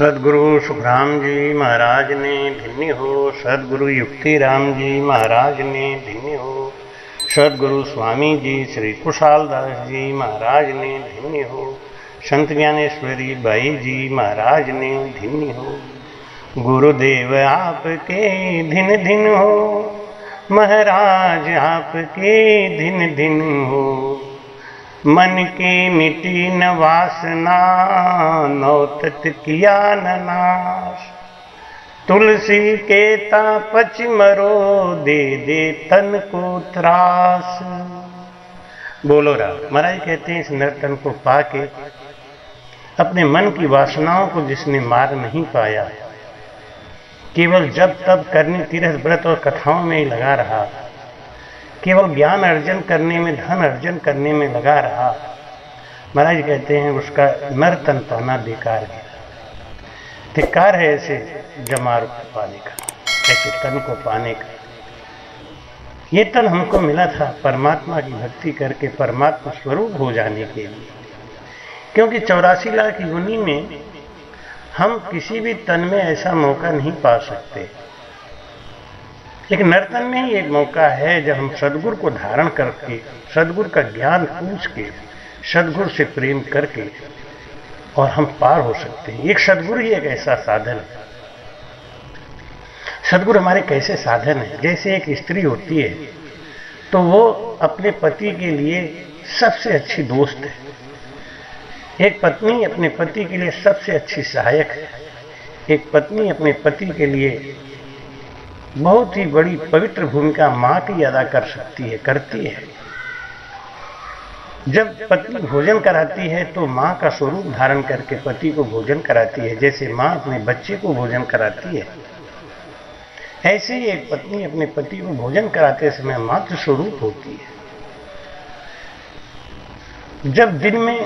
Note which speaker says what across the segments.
Speaker 1: सदगुरु सुखराम जी महाराज ने धन्य हो। सदगुरु युक्तिराम जी महाराज ने धन्य हो। सदगुरु स्वामी जी श्री कुशाल दास जी महाराज ने धन्य हो। संत ज्ञानेश्वरी बाई जी महाराज ने धन्य हो। गुरुदेव आपके धिन धिन हो, महाराज आपके धिन धिन हो। मन की मिटी न वासना, नौतत किया न नाश। तुलसी के तापच मरो, दे दे तन को त्रास। बोलो राम। महाराज कहते हैं इस नर्तन को पाके अपने मन की वासनाओं को जिसने मार नहीं पाया, केवल जब तब करने तीर्थ व्रत और कथाओं में ही लगा रहा, केवल ज्ञान अर्जन करने में, धन अर्जन करने में लगा रहा, महाराज कहते हैं उसका नर्तन पाना बेकार है। धिक्कार है ऐसे जमार को पाने का, ऐसे तन को पाने का। ये तन हमको मिला था परमात्मा की भक्ति करके परमात्मा स्वरूप हो जाने के लिए, क्योंकि 84 लाख योनि में हम किसी भी तन में ऐसा मौका नहीं पा सकते। लेकिन नर्तन में ही एक मौका है जब हम सदगुरु को धारण करके, सदगुरु का ज्ञान पूछ के, सदगुरु से प्रेम करके और हम पार हो सकते हैं। एक सदगुरु ही एक ऐसा साधन है। सदगुरु हमारे कैसे साधन है? जैसे एक स्त्री होती है तो वो अपने पति के लिए सबसे अच्छी दोस्त है। एक पत्नी अपने पति के लिए सबसे अच्छी सहायक है। एक पत्नी अपने पति के लिए बहुत ही बड़ी पवित्र भूमिका मां की अदा कर सकती है, करती है। जब पत्नी भोजन कराती है तो मां का स्वरूप धारण करके पति को भोजन कराती है। जैसे मां अपने बच्चे को भोजन कराती है, ऐसे ही एक पत्नी अपने पति को भोजन कराते समय मातृ स्वरूप होती है। जब दिन में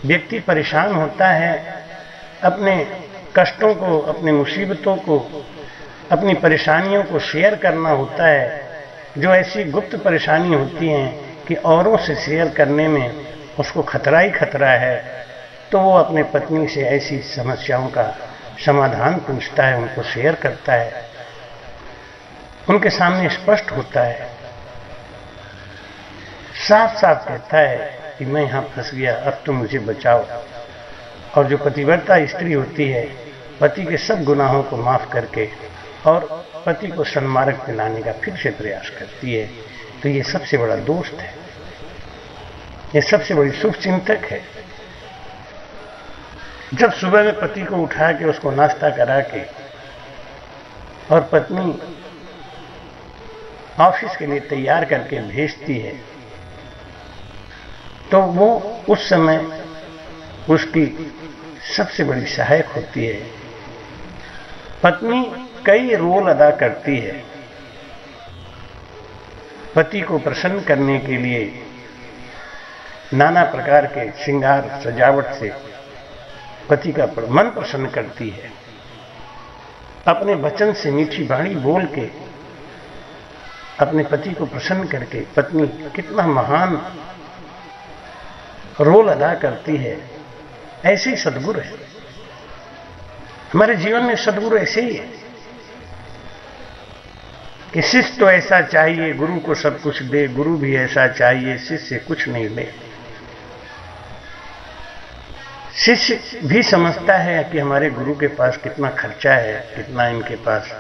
Speaker 1: व्यक्ति परेशान होता है, अपने कष्टों को, अपनी मुसीबतों को, अपनी परेशानियों को शेयर करना होता है, जो ऐसी गुप्त परेशानी होती हैं कि औरों से शेयर करने में उसको खतरा ही खतरा है, तो वो अपने पत्नी से ऐसी समस्याओं का समाधान पूछता है, उनको शेयर करता है, उनके सामने स्पष्ट होता है, साफ साफ कहता है कि मैं यहां फंस गया, अब तुम मुझे बचाओ। और जो पतिव्रता स्त्री होती है, पति के सब गुनाहों को माफ करके और पति को सन्मार्ग पे लाने का फिर से प्रयास करती है। तो ये सबसे बड़ा दोस्त है, ये सबसे बड़ी शुभ चिंतक है। जब सुबह में पति को उठा के उसको नाश्ता करा के और पत्नी ऑफिस के लिए तैयार करके भेजती है, तो वो उस समय उसकी सबसे बड़ी सहायक होती है। पत्नी कई रोल अदा करती है। पति को प्रसन्न करने के लिए नाना प्रकार के श्रृंगार सजावट से पति का मन प्रसन्न करती है। अपने वचन से मीठी वाणी बोल के अपने पति को प्रसन्न करके पत्नी कितना महान रोल अदा करती है। ऐसे ही सदगुरु है। हमारे जीवन में सदगुरु ऐसे ही है कि शिष्य तो ऐसा चाहिए गुरु को सब कुछ दे, गुरु भी ऐसा चाहिए शिष्य कुछ नहीं ले। शिष्य भी समझता है कि हमारे गुरु के पास कितना खर्चा है, कितना इनके पास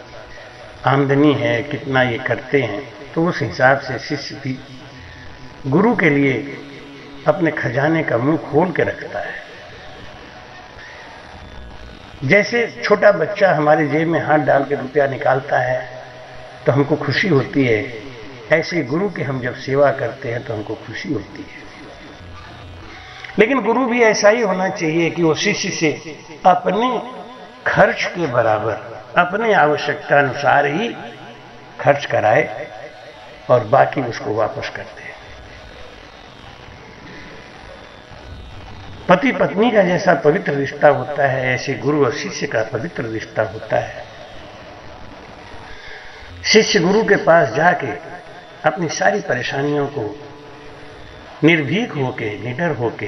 Speaker 1: आमदनी है, कितना ये करते हैं, तो उस हिसाब से शिष्य भी गुरु के लिए अपने खजाने का मुंह खोल के रखता है। जैसे छोटा बच्चा हमारे जेब में हाथ डाल के रुपया निकालता है तो हमको खुशी होती है, ऐसे गुरु की हम जब सेवा करते हैं तो हमको खुशी होती है। लेकिन गुरु भी ऐसा ही होना चाहिए कि वो शिष्य से अपने खर्च के बराबर, अपने आवश्यकता अनुसार ही खर्च कराए और बाकी उसको वापस कर दे। पति पत्नी का जैसा पवित्र रिश्ता होता है, ऐसे गुरु और शिष्य का पवित्र रिश्ता होता है। शिष्य गुरु के पास जाके अपनी सारी परेशानियों को निर्भीक होके, निडर होके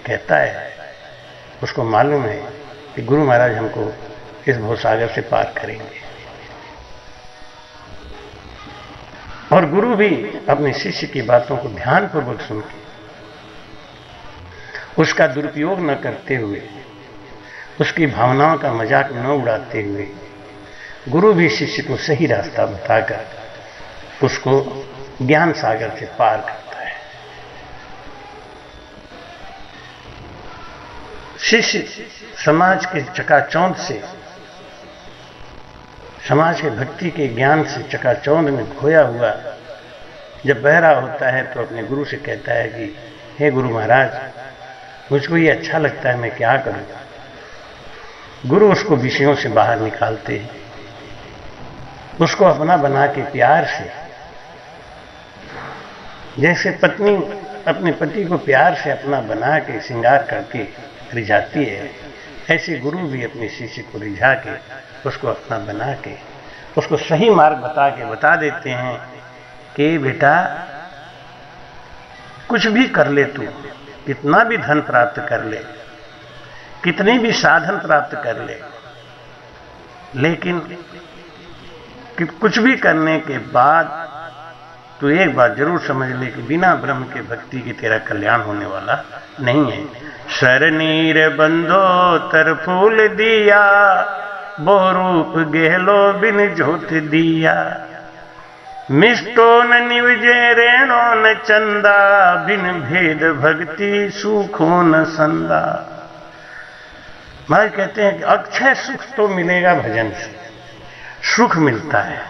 Speaker 1: कहता है। उसको मालूम है कि गुरु महाराज हमको इस भवसागर से पार करेंगे। और गुरु भी अपने शिष्य की बातों को ध्यानपूर्वक सुन के उसका दुरुपयोग न करते हुए, उसकी भावनाओं का मजाक न उड़ाते हुए, गुरु भी शिष्य को सही रास्ता बताकर उसको ज्ञान सागर से पार करता है। शिष्य समाज के चकाचौंध से, समाज के भक्ति के ज्ञान से चकाचौंध में खोया हुआ जब बहरा होता है तो अपने गुरु से कहता है कि हे गुरु महाराज, मुझको ये अच्छा लगता है, मैं क्या करूं। गुरु उसको विषयों से बाहर निकालते हैं, उसको अपना बना के प्यार से, जैसे पत्नी अपने पति को प्यार से अपना बना के श्रृंगार करके रिझाती है, ऐसे गुरु भी अपने शिष्य को रिझा के उसको अपना बना के उसको सही मार्ग बता देते हैं कि बेटा कुछ भी कर ले, तू कितना भी धन प्राप्त कर ले, कितने भी साधन प्राप्त कर ले, लेकिन कुछ भी करने के बाद तो एक बात जरूर समझ ले कि बिना ब्रह्म के भक्ति के तेरा कल्याण होने वाला नहीं है। शरणीर बंधो तर फूल दिया, बो रूप गेलो बिन ज्योत दिया। मिष्टो न निवजे रेणो न चंदा, बिन भेद भक्ति सुखो न संदा। महाराज कहते हैं कि अक्षय सुख तो मिलेगा भजन से, सुख मिलता है,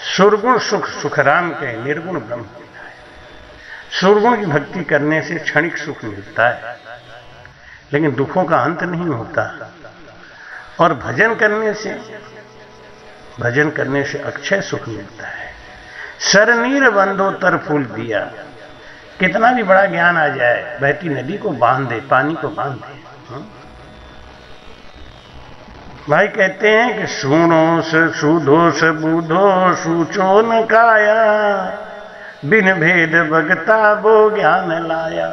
Speaker 1: सुरगुण सुख, सुखराम के निर्गुण ब्रह्म मिलता है। सुरगुण की भक्ति करने से क्षणिक सुख मिलता है, लेकिन दुखों का अंत नहीं होता। और भजन करने से अक्षय सुख मिलता है। सरनीर बंधो तर फूल दिया, कितना भी बड़ा ज्ञान आ जाए, बहती नदी को बांध दे, पानी को बांध दे। भाई कहते हैं कि सुनो स सुधो स बुधो सूचो न काया, बिन भेद भगता वो ज्ञान लाया।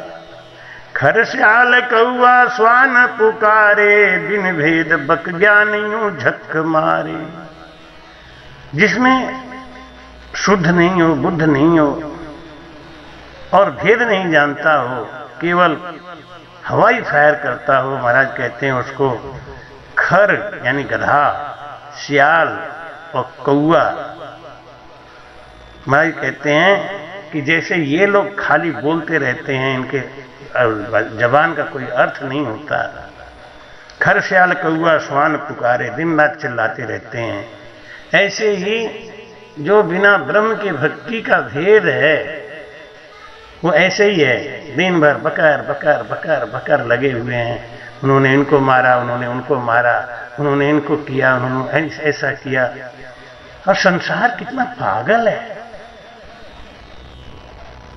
Speaker 1: खरस्याल कौआ स्वान पुकारे, बिन भेद बक ज्ञानियों झक मारे। जिसमें शुद्ध नहीं हो, बुद्ध नहीं हो और भेद नहीं जानता हो, केवल हवाई फायर करता हो, महाराज कहते हैं उसको खर यानी गधा, सियाल और कौआ। महाराज कहते हैं कि जैसे ये लोग खाली बोलते रहते हैं, इनके जबान का कोई अर्थ नहीं होता। खर सियाल कौआ स्वान पुकारे, दिन रात चिल्लाते रहते हैं। ऐसे ही जो बिना ब्रह्म के भक्ति का भेद है वो ऐसे ही है, दिन भर बकर बकर बकर बकर लगे हुए हैं। उन्होंने इनको मारा, उन्होंने उनको मारा, उन्होंने इनको किया, उन्होंने ऐसा किया। और संसार कितना पागल है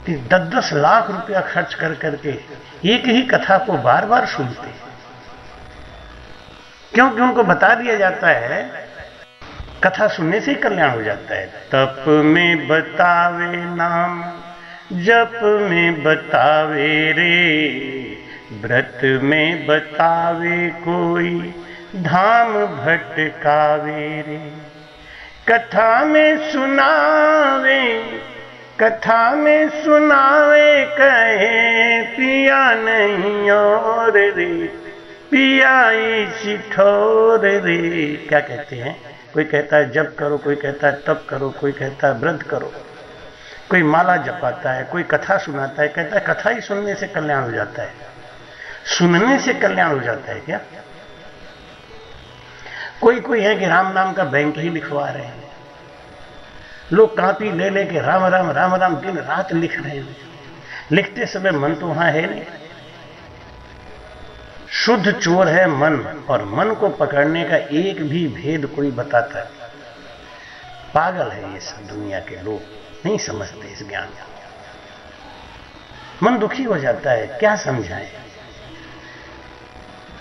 Speaker 1: कि 10-10 लाख रुपया खर्च कर करके एक ही कथा को बार बार सुनते हैं, क्योंकि उनको बता दिया जाता है कथा सुनने से ही कल्याण हो जाता है। तप में बतावे नाम, जप में बतावे रे, व्रत में बतावे कोई, धाम भटकावे रे। कथा में सुनावे, कथा में सुनावे, कहे पिया नहीं और रे, पिया इसी ठोर रे। क्या कहते हैं? कोई कहता है जप करो, कोई कहता है तप करो, कोई कहता है व्रत करो, कोई माला जपाता है, कोई कथा सुनाता है, कहता है कथा ही सुनने से कल्याण हो जाता है। सुनने से कल्याण हो जाता है क्या? कोई है कि राम नाम का बैंक ही लिखवा रहे हैं, लोग कापी ले लेके राम राम राम राम दिन रात लिख रहे हैं। लिखते समय मन तो वहां है नहीं। शुद्ध चोर है मन, और मन को पकड़ने का एक भी भेद कोई बताता है। पागल है ये सब दुनिया के लोग, नहीं समझते इस ज्ञान को। मन दुखी हो जाता है, क्या समझाएं।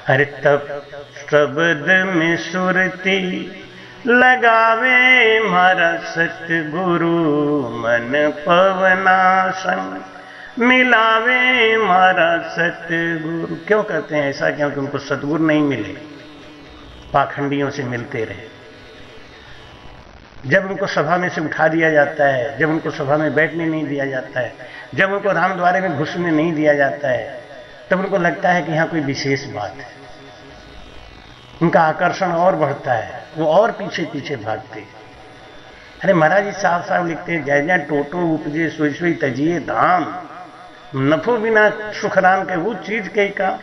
Speaker 1: अरे तब शब्द में सुरती लगावे मारा सतगुरु, मन पवनासन मिलावे मारा सतगुरु। क्यों करते हैं ऐसा? क्योंकि उनको सतगुरु नहीं मिले, पाखंडियों से मिलते रहे। जब उनको सभा में से उठा दिया जाता है, जब उनको सभा में बैठने नहीं दिया जाता है, जब उनको राम द्वारे में घुसने नहीं दिया जाता है, तब उनको लगता है कि यहां कोई विशेष बात है। उनका आकर्षण और बढ़ता है, वो और पीछे पीछे भागते। अरे महाराज जी साफ साफ लिखते हैं, जय जय टोटो उपजे सोई सोई तजिए धाम, नफो बिना सुखराम के वो चीज के का।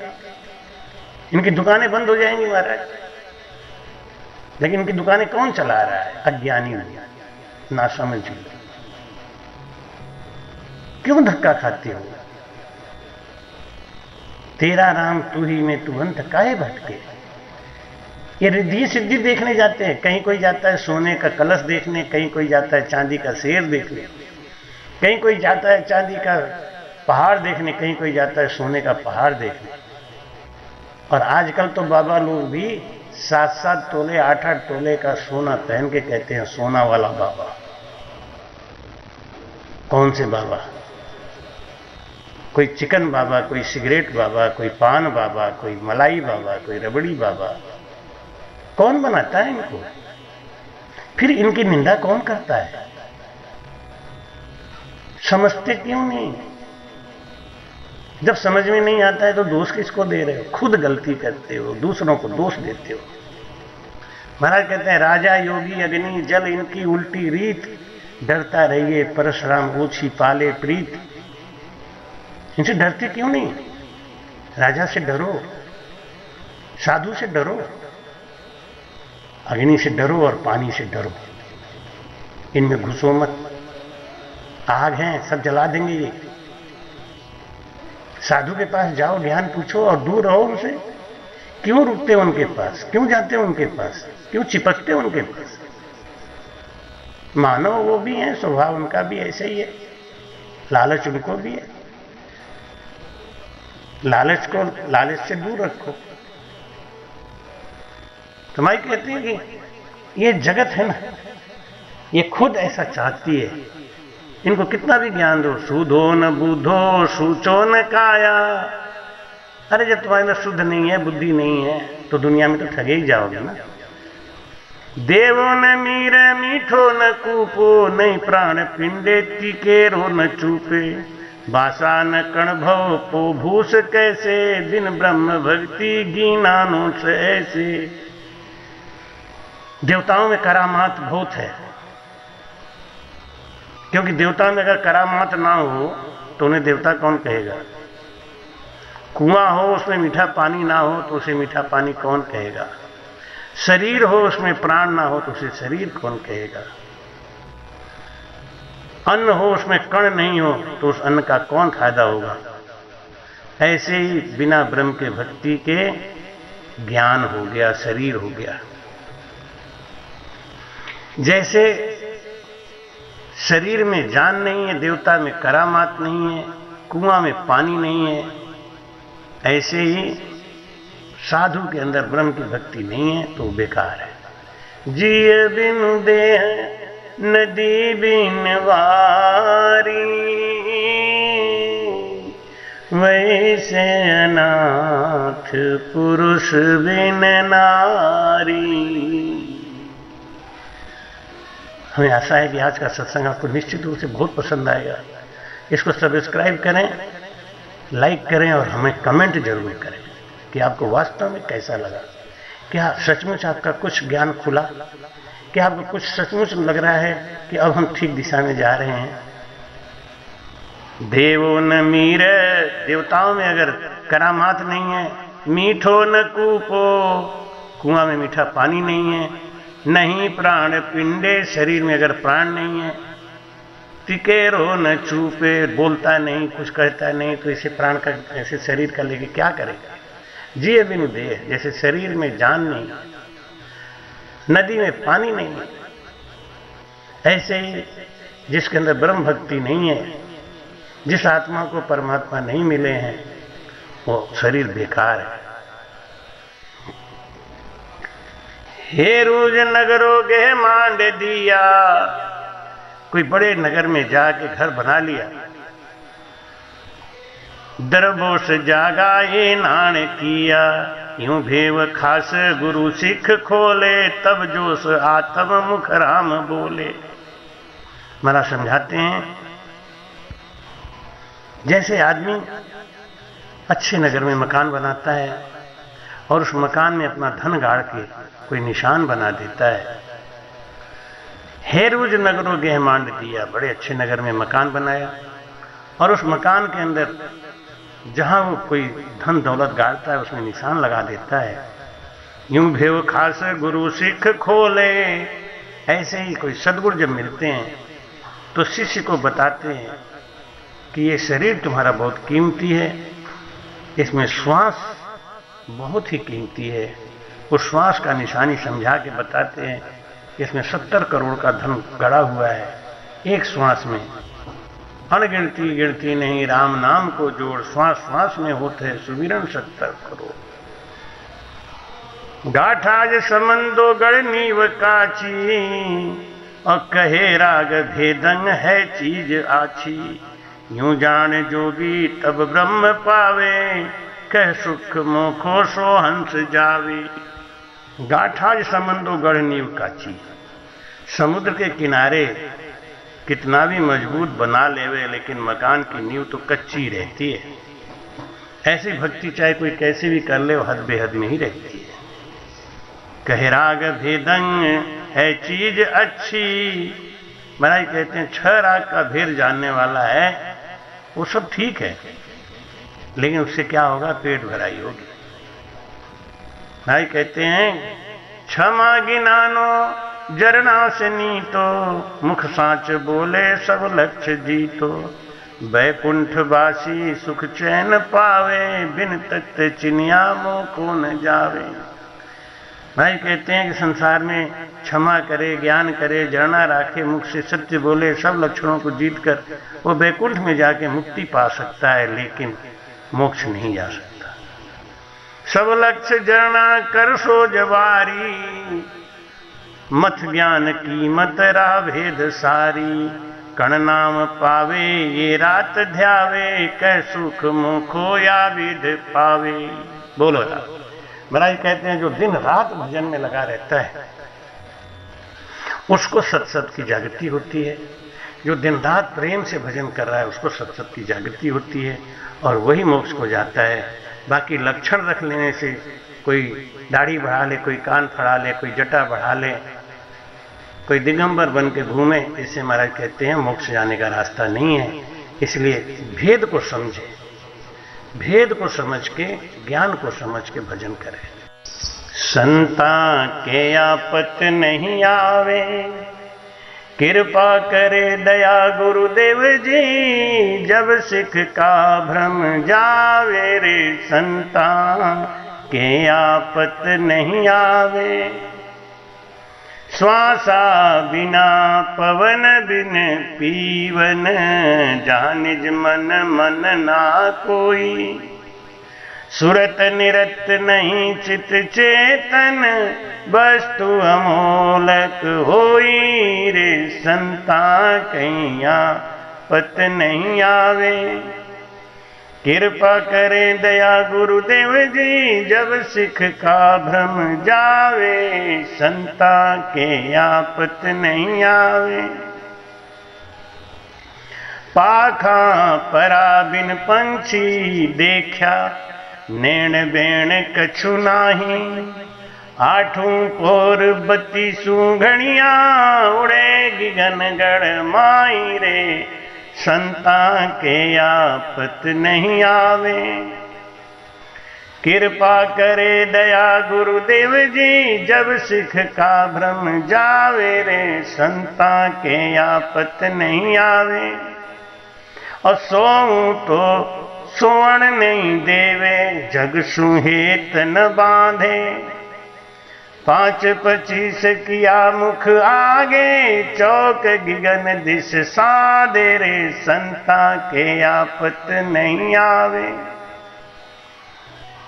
Speaker 1: इनकी दुकानें बंद हो जाएंगी महाराज, लेकिन इनकी दुकानें कौन चला रहा है? अज्ञानी ना समझ। क्यों धक्का खाते हो? तेरा राम तू ही में तू अंत काहे भटके। ये रिद्धि सिद्धि देखने जाते हैं, कहीं कोई जाता है सोने का कलश देखने, कहीं कोई जाता है चांदी का शेर देखने, कहीं कोई जाता है चांदी का पहाड़ देखने, कहीं कोई जाता है सोने का पहाड़ देखने। और आजकल तो बाबा लोग भी 7-7 तोले 8-8 तोले का सोना पहन के कहते हैं सोना वाला बाबा। कौन से बाबा? कोई चिकन बाबा, कोई सिगरेट बाबा, कोई पान बाबा, कोई मलाई बाबा, कोई रबड़ी बाबा। कौन बनाता है इनको? फिर इनकी निंदा कौन करता है? समझते क्यों नहीं? जब समझ में नहीं आता है तो दोष किसको दे रहे हो? खुद गलती करते हो, दूसरों को दोष देते हो। महाराज कहते हैं राजा योगी अग्नि जल इनकी उल्टी रीत, डरता रहिए परशुराम ओछी पाले प्रीत। इनसे डरते क्यों नहीं? राजा से डरो, साधु से डरो, अग्नि से डरो और पानी से डरो। इनमें घुसो मत, आग हैं सब जला देंगे ये। साधु के पास जाओ, ज्ञान पूछो और दूर रहो उनसे। क्यों रुकते हो उनके पास? क्यों जाते हो उनके पास? क्यों चिपकते हो उनके पास? मानव वो भी है, स्वभाव उनका भी ऐसे ही है, लालच उनको भी है। लालच से दूर रखो। तुम्हारी कहते हैं कि ये जगत है ना, ये खुद ऐसा चाहती है। इनको कितना भी ज्ञान दो, सुधो न बुधो सूचो न काया। अरे जब तुम्हारे में शुद्ध नहीं है, बुद्धि नहीं है, तो दुनिया में तो ठगे ही जाओगे ना। देवो न मीर मीठो न कूपो, नहीं प्राण पिंडे टिकेरो न चूपे। बासा न कण भव पो भूस कैसे, दिन ब्रह्म भक्ति गीनानो से ऐसे। देवताओं में करामात बहुत है, क्योंकि देवताओं में अगर करामात ना हो तो उन्हें देवता कौन कहेगा? कुआं हो उसमें मीठा पानी ना हो तो उसे मीठा पानी कौन कहेगा? शरीर हो उसमें प्राण ना हो तो उसे शरीर कौन कहेगा? अन्न हो उसमें कण नहीं हो तो उस अन्न का कौन फायदा होगा? ऐसे ही बिना ब्रह्म के भक्ति के ज्ञान हो गया, शरीर हो गया। जैसे शरीर में जान नहीं है, देवता में करामात नहीं है, कुआं में पानी नहीं है, ऐसे ही साधु के अंदर ब्रह्म की भक्ति नहीं है तो बेकार है। जिय बिनु देह नदी बिन वारी, वैसे अनाथ पुरुष बिन नारी। हमें आशा है कि आज का सत्संग आपको निश्चित रूप से बहुत पसंद आएगा। इसको सब्सक्राइब करें, लाइक करें और हमें कमेंट जरूर करें कि आपको वास्तव में कैसा लगा। क्या सचमुच आपका कुछ ज्ञान खुला? क्या आपको कुछ सचमुच लग रहा है कि अब हम ठीक दिशा में जा रहे हैं? देवो न मीर, देवताओं में अगर करामात नहीं है, मीठो न कूपो, कुआं में मीठा पानी नहीं है, नहीं प्राण पिंडे, शरीर में अगर प्राण नहीं है, टिकेरो न चूपे, बोलता नहीं, कुछ कहता नहीं, तो इसे प्राण का, ऐसे शरीर का लेके क्या करेगा? जिए बिनु देह, जैसे शरीर में जान नहीं, नदी में पानी नहीं है, ऐसे ही जिसके अंदर ब्रह्म भक्ति नहीं है, जिस आत्मा को परमात्मा नहीं मिले हैं, वो शरीर बेकार है। हे रोज नगरो गे मांड दिया, कोई बड़े नगर में जाके घर बना लिया दरबोस जागाए नाण किया, यूं भेव खास गुरु सिख खोले, तब जोश आत्म मुख राम बोले। महाराज समझाते हैं, जैसे आदमी अच्छे नगर में मकान बनाता है और उस मकान में अपना धन गाड़ के कोई निशान बना देता है। हेरुज नगरों गेह मांड दिया, बड़े अच्छे नगर में मकान बनाया और उस मकान के अंदर जहां वो कोई धन दौलत गाड़ता है उसमें निशान लगा देता है। यूं भेव खास गुरु सिख खोले। ऐसे ही कोई सद्गुरु जब मिलते हैं तो शिष्य को बताते हैं कि ये शरीर तुम्हारा बहुत कीमती है, इसमें श्वास बहुत ही कीमती है। उस श्वास का निशानी समझा के बताते हैं कि इसमें 70 करोड़ का धन गड़ा हुआ है। एक श्वास में अनगिनती गिनती नहीं, राम नाम को जोड़, श्वास श्वास में होते सुविरन 70 करोड़। गाठाज समंदो गढ़ नीव काची, और कहे राग भेदंग है चीज आछी। यूं जान जोगी तब ब्रह्म पावे, कह सुख मोखो सो हंस जावे। गाठाज समंदो गढ़ नीव काची, समुद्र के किनारे कितना भी मजबूत बना लेवे लेकिन मकान की नींव तो कच्ची रहती है। ऐसी भक्ति चाहे कोई कैसे भी कर ले वो हद बेहद में ही रहती है। कहे राग भेदंग है चीज अच्छी। महाराज कहते हैं 6 राग का भेद जानने वाला है वो सब ठीक है, लेकिन उससे क्या होगा, पेट भराई होगी। महाराज कहते हैं क्षमा गिनानो जरना से नीतो, मुख साच बोले सब लक्ष्य जीतो। बैकुंठ वासी सुख चैन पावे, बिन तख्त चिनिया मोह को न जावे। भाई कहते हैं कि संसार में क्षमा करे, ज्ञान करे, जरना राखे, मुख से सत्य बोले, सब लक्षणों को जीत कर वो बैकुंठ में जाके मुक्ति पा सकता है, लेकिन मोक्ष नहीं जा सकता। सब लक्ष्य जरना कर सो जवारी, मथ ज्ञान कीमत रा भेद सारी। कण नाम पावे ये रात ध्यावे, कह सुख मुखो या विध पावे। बोलो रात। महाराज कहते हैं जो दिन रात भजन में लगा रहता है उसको सत की जागृति होती है। जो दिन रात प्रेम से भजन कर रहा है उसको सत की जागृति होती है और वही मोक्ष को जाता है। बाकी लक्षण रख लेने से, कोई दाढ़ी बढ़ा ले, कोई कान फड़ा ले, कोई जटा बढ़ा ले, कोई दिगंबर बन के घूमे, इससे महाराज कहते हैं मोक्ष जाने का रास्ता नहीं है। इसलिए भेद को समझे, भेद को समझ के, ज्ञान को समझ के भजन करें। संता के आपत नहीं आवे, कृपा करे दया गुरुदेव जी। जब सिख का भ्रम जावे रे, संता के आपत नहीं आवे। श्वासा बिना पवन बिन पीवन, जहाँ निज मन मन ना कोई। सुरत निरत नहीं चित चेतन, वस्तु अमोलक होई रे। संता कहिया पत नहीं आवे, कृपा करे दया गुरुदेव जी। जब सिख का भ्रम जावे, संता के आपत नहीं आवे। पाखा परा बिन पंछी देखा, नैण बेण कछु नाही। आठों पोर 32 घड़िया, उड़ेगी गनगढ़ माई रे। संता के आपत नहीं आवे, कृपा करे दया गुरुदेव जी। जब सिख का भ्रम जावे रे, संता के आपत नहीं आवे। और सोऊं तो सोवण नहीं देवे, जग सुहेत न बांधे। 5-25 किया मुख आगे, चौक गिगन दिश साधे रे। संता के आपत नहीं आवे,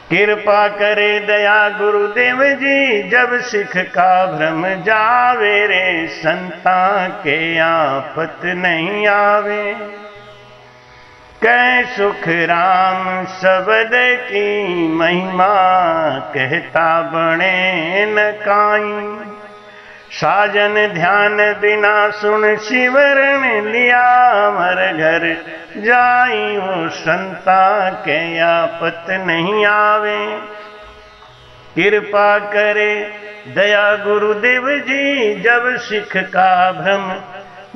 Speaker 1: कृपा करे दया गुरुदेव जी। जब सिख का भ्रम जावे रे, संता के आपत नहीं आवे। कै सुख राम शब्द की महिमा, कहता बणे न काई। साजन ध्यान बिना सुन शिवरण लिया, मर घर जाई वो संता के आपत नहीं आवे। कृपा करे दया गुरुदेव जी, जब सिख का भ्रम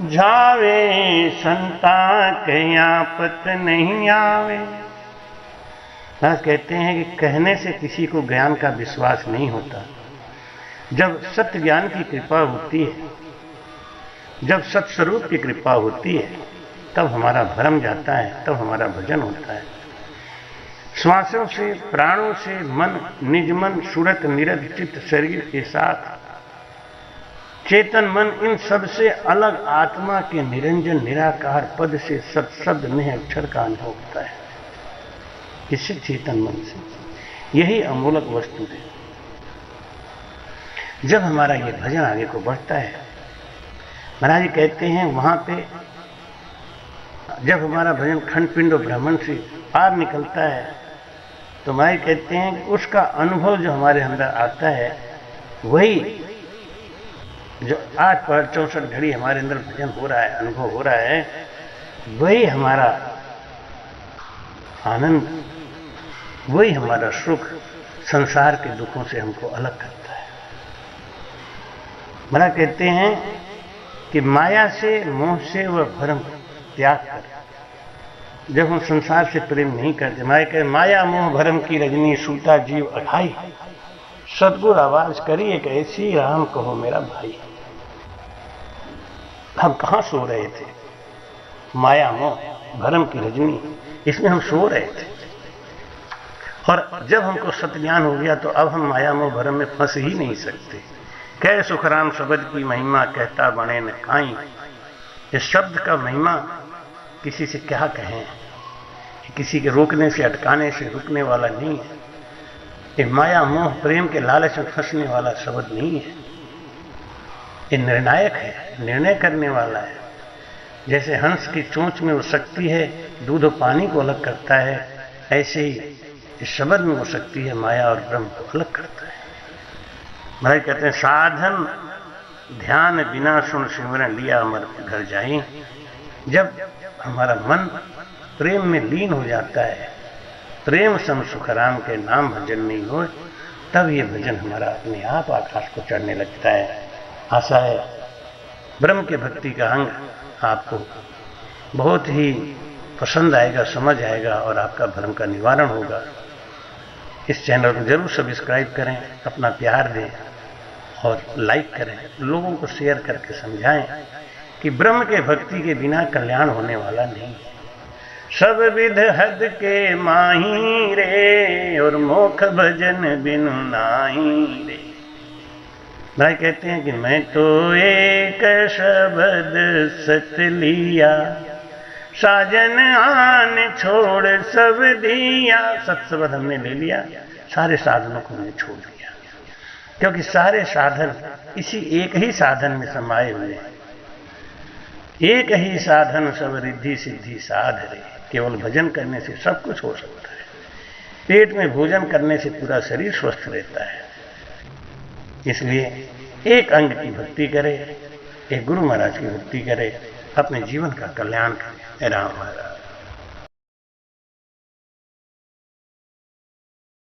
Speaker 1: जावे, संता के आपत नहीं आवे। कहते हैं कि कहने से किसी को ज्ञान का विश्वास नहीं होता। जब सत्य ज्ञान की कृपा होती है, जब सत्स्वरूप की कृपा होती है, तब हमारा भ्रम जाता है, तब हमारा भजन होता है। श्वासों से, प्राणों से मन, निज मन, सूरत निरत चित्त शरीर के साथ चेतन मन, इन सब से अलग आत्मा के निरंजन निराकार पद से सत्शब्द में अक्षर का अनुभव होता है। इससे चेतन मन से, यही अमूलक वस्तु है। जब हमारा ये भजन आगे को बढ़ता है, महाराज जी कहते हैं वहां पे जब हमारा भजन खंडपिंड और ब्राह्मण से पार निकलता है, तो महाराज कहते हैं कि उसका अनुभव जो हमारे अंदर आता है, वही जो 8 पहर 64 घड़ी हमारे अंदर भजन हो रहा है, अनुभव हो रहा है, वही हमारा आनंद, वही हमारा सुख, संसार के दुखों से हमको अलग करता है। महाराज कहते हैं कि माया से, मोह से व भ्रम त्याग कर जब हम संसार से प्रेम नहीं करते, महाराज कहते माया मोह भ्रम की रजनी, सूता जीव अघाई। सतगुरु आवाज करी एक ऐसी, राम कहो मेरा भाई। हम कहां सो रहे थे? माया मोह भ्रम की रजनी, इसमें हम सो रहे थे। और जब हमको सत्य ज्ञान हो गया, तो अब हम माया मोह भ्रम में फंस ही नहीं सकते। कै सुखराम शब्द की महिमा, कहता बने न काई। इस शब्द का महिमा किसी से क्या कहें, किसी के रोकने से, अटकाने से रुकने वाला नहीं है। ये माया मोह प्रेम के लालच में फंसने वाला शब्द नहीं है। ये निर्णायक है, निर्णय करने वाला है। जैसे हंस की चोंच में वो शक्ति है, दूध और पानी को अलग करता है, ऐसे ही इस शब्द में वो शक्ति है, माया और ब्रह्म को अलग करता है। महाराज कहते हैं साधन ध्यान बिना सुन सिमरन लिया, अमर घर जाई। जब हमारा मन प्रेम में लीन हो जाता है, प्रेम सम सुखराम के नाम भजन नहीं हो, तब ये भजन हमारा अपने आप आकाश को चढ़ने लगता है। आशा है ब्रह्म के भक्ति का अंग आपको बहुत ही पसंद आएगा, समझ आएगा और आपका भ्रम का निवारण होगा। इस चैनल को जरूर सब्सक्राइब करें, अपना प्यार दें और लाइक करें, लोगों को शेयर करके समझाएं कि ब्रह्म के भक्ति के बिना कल्याण होने वाला नहीं है। सब विध हद के माही रे, और मोख भजन बिनु नाही रे। भाई कहते हैं कि मैं तो एक शब्द सत लिया, साजन आन छोड़ सब दिया। सत शब्द हमने ले लिया, सारे साधनों को हमने छोड़ दिया, क्योंकि सारे साधन इसी एक ही साधन में समाये हुए हैं। एक ही साधन सब रिद्धि सिद्धि साध रे। केवल भजन करने से सब कुछ हो सकता है। पेट में भोजन करने से पूरा शरीर स्वस्थ रहता है। इसलिए एक अंग की भक्ति करे, एक गुरु महाराज की भक्ति करे, अपने जीवन का कल्याण करे। राम महाराज।